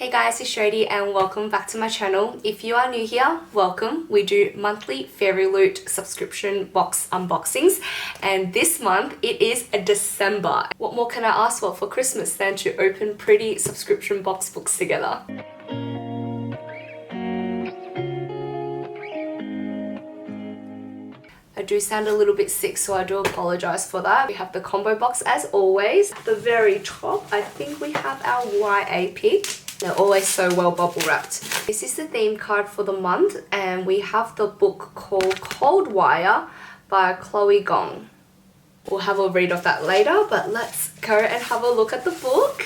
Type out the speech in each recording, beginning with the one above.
Hey guys, it's Jodie and welcome back to my channel. If you are new here, welcome. We do monthly Fairyloot subscription box unboxings and this month it is December. What more can I ask for Christmas than to open pretty subscription box books together? I do sound a little bit sick, so I do apologize for that. We have the combo box as always. At the very top, I think we have our YA pick. They're always so well bubble wrapped. This is the theme card for the month, and we have the book called Cold Wire by Chloe Gong. We'll have a read of that later, but let's go and have a look at the book.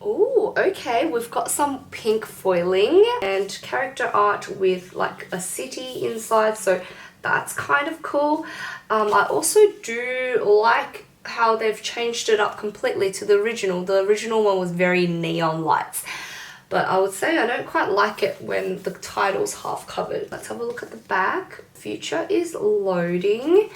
Oh, okay, we've got some pink foiling and character art with like a city inside, so that's kind of cool. I also do like how they've changed it up completely to the original. The original one was very neon lights, but I would say I don't quite like it when the title's half covered. Let's have a look at the back. Future is loading.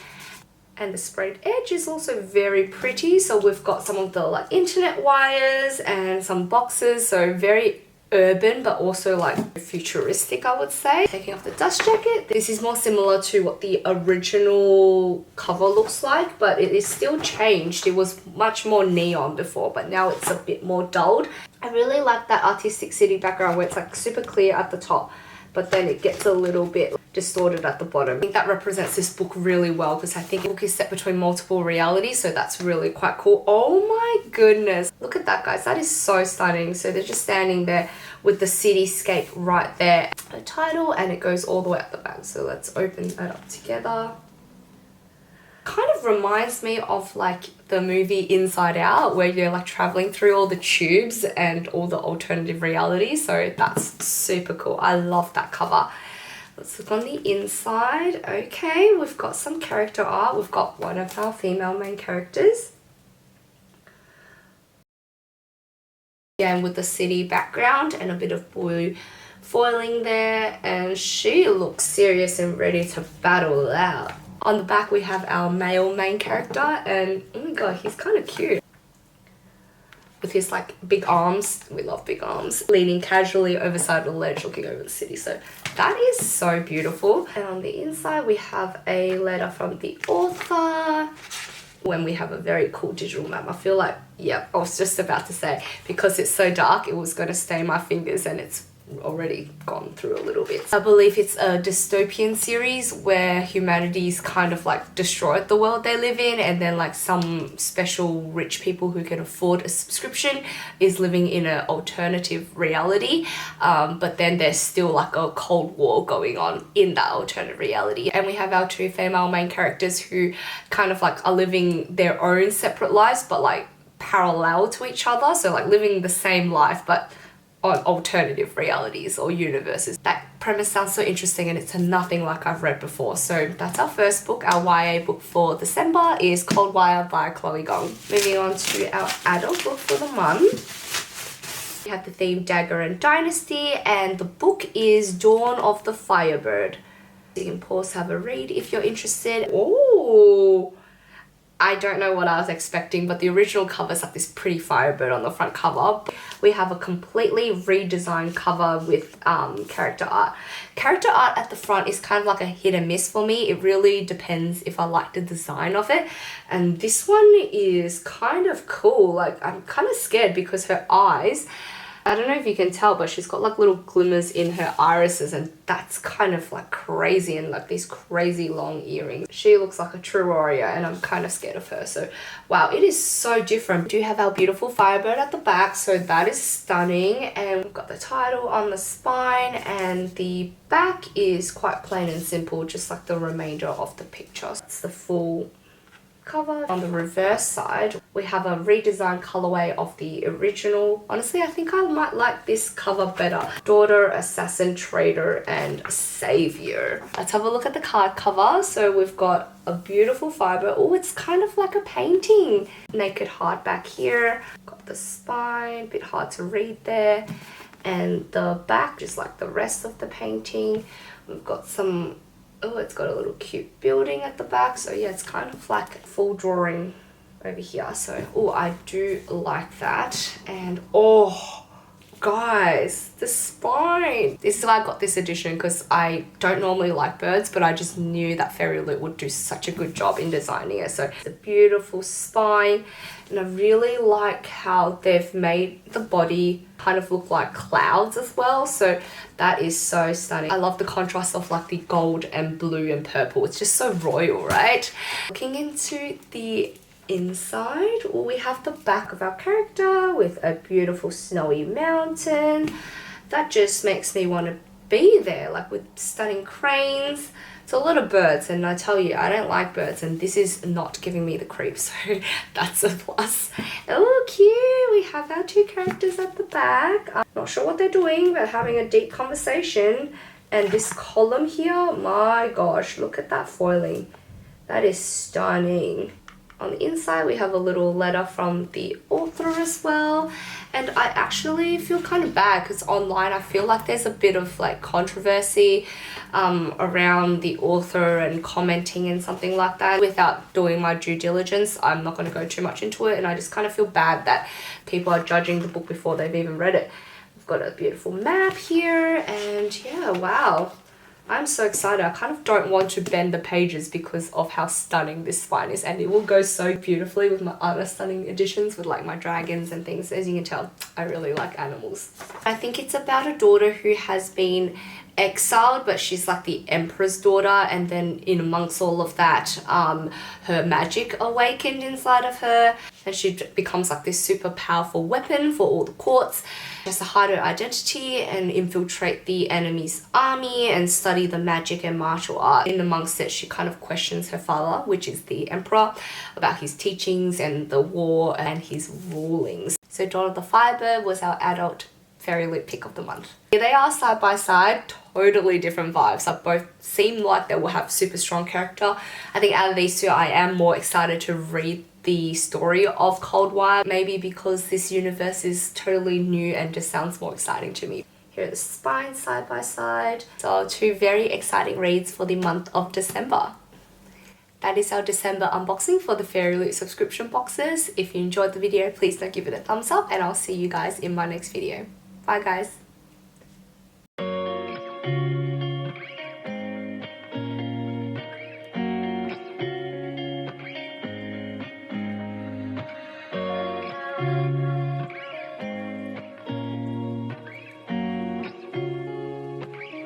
And the sprayed edge is also very pretty. So we've got some of the like internet wires and some boxes. So very urban, but also like futuristic, I would say. Taking off the dust jacket. This is more similar to what the original cover looks like, but it is still changed. It was much more neon before, but now it's a bit more dulled. I really like that artistic city background where it's like super clear at the top, but then it gets a little bit distorted at the bottom. I think that represents this book really well because I think the book is set between multiple realities, so that's really quite cool. Oh my goodness. Look at that, guys. That is so stunning. So they're just standing there with the cityscape right there. The title, and it goes all the way up the back. So let's open that up together. Kind of reminds me of like the movie Inside Out, where you're like traveling through all the tubes and all the alternative realities. So that's super cool. I love that cover. Let's look on the inside. Okay, we've got some character art. We've got one of our female main characters. Again, with the city background and a bit of blue foiling there, and she looks serious and ready to battle out. On the back we have our male main character, and oh my god, he's kind of cute. With his like big arms, we love big arms, leaning casually over side of the ledge looking over the city. So that is so beautiful. And on the inside we have a letter from the author. When we have a very cool digital map. I feel like, yeah, I was just about to say, because it's so dark, it was going to stain my fingers, and it's already gone through a little bit. I believe it's a dystopian series where humanity's kind of like destroyed the world they live in, and then like some special rich people who can afford a subscription is living in an alternative reality, but then there's still like a cold war going on in that alternate reality. And we have our two female main characters who kind of like are living their own separate lives but like parallel to each other, so like living the same life but on alternative realities or universes. That premise sounds so interesting, and it's nothing like I've read before. So that's our first book. Our YA book for December is Cold Wire by Chloe Gong. Moving on to our adult book for the month. We have the theme Dagger Dynasty, and the book is Dawn of the Firebird. You can pause, have a read if you're interested. Oh, I don't know what I was expecting, but the original covers have this pretty firebird on the front cover. We have a completely redesigned cover with character art. Character art at the front is kind of like a hit and miss for me. It really depends if I like the design of it. And this one is kind of cool. Like, I'm kind of scared because her eyes, I don't know if you can tell, but she's got like little glimmers in her irises, and that's kind of like crazy, and like these crazy long earrings. She looks like a true warrior, and I'm kind of scared of her. So wow, it is so different. We do have our beautiful firebird at the back, so that is stunning. And we've got the title on the spine, and the back is quite plain and simple, just like the remainder of the picture. That's the full cover. On the reverse side we have a redesigned colorway of the original. Honestly, I think I might like this cover better. Daughter, assassin, traitor, and savior. Let's have a look at the card cover. So we've got a beautiful fiber. Oh, it's kind of like a painting. Naked heart back here. Got the spine, a bit hard to read there, and the back just like the rest of the painting. We've got some, oh, it's got a little cute building at the back. So yeah, it's kind of like a full drawing over here. So, oh, I do like that. And oh, guys, the spine. This is why I got this edition, because I don't normally like birds, but I just knew that Fairyloot would do such a good job in designing it. So it's a beautiful spine, and I really like how they've made the body kind of look like clouds as well. So that is so stunning. I love the contrast of like the gold and blue and purple. It's just so royal, right? Looking into the inside, we have the back of our character with a beautiful snowy mountain that just makes me want to be there, like with stunning cranes. It's a lot of birds, and I tell you, I don't like birds, and this is not giving me the creeps, so that's a plus. Oh, cute! We have our two characters at the back. I'm not sure what they're doing, but having a deep conversation. And this column here, my gosh, look at that foiling. That is stunning. On the inside, we have a little letter from the author as well. And I actually feel kind of bad because online I feel like there's a bit of like controversy around the author and commenting and something like that. Without doing my due diligence, I'm not going to go too much into it, and I just kind of feel bad that people are judging the book before they've even read it. We've got a beautiful map here, and yeah, wow. I'm so excited. I kind of don't want to bend the pages because of how stunning this spine is, and it will go so beautifully with my other stunning editions with like my dragons and things. As you can tell, I really like animals. I think it's about a daughter who has been exiled, but she's like the emperor's daughter, and then in amongst all of that, her magic awakened inside of her, and she becomes like this super powerful weapon for all the courts. She has to hide her identity and infiltrate the enemy's army and study the magic and martial art. In amongst it, she kind of questions her father, which is the emperor, about his teachings and the war and his rulings. So Dawn of the Firebird was our adult Fairyloot pick of the month. Here they are side by side, totally different vibes. Like both seem like they will have super strong character. I think out of these two, I am more excited to read the story of Coldwire, maybe because this universe is totally new and just sounds more exciting to me. Here are the spines side by side. So two very exciting reads for the month of December. That is our December unboxing for the Fairyloot subscription boxes. If you enjoyed the video, please don't give it a thumbs up, and I'll see you guys in my next video. Bye guys.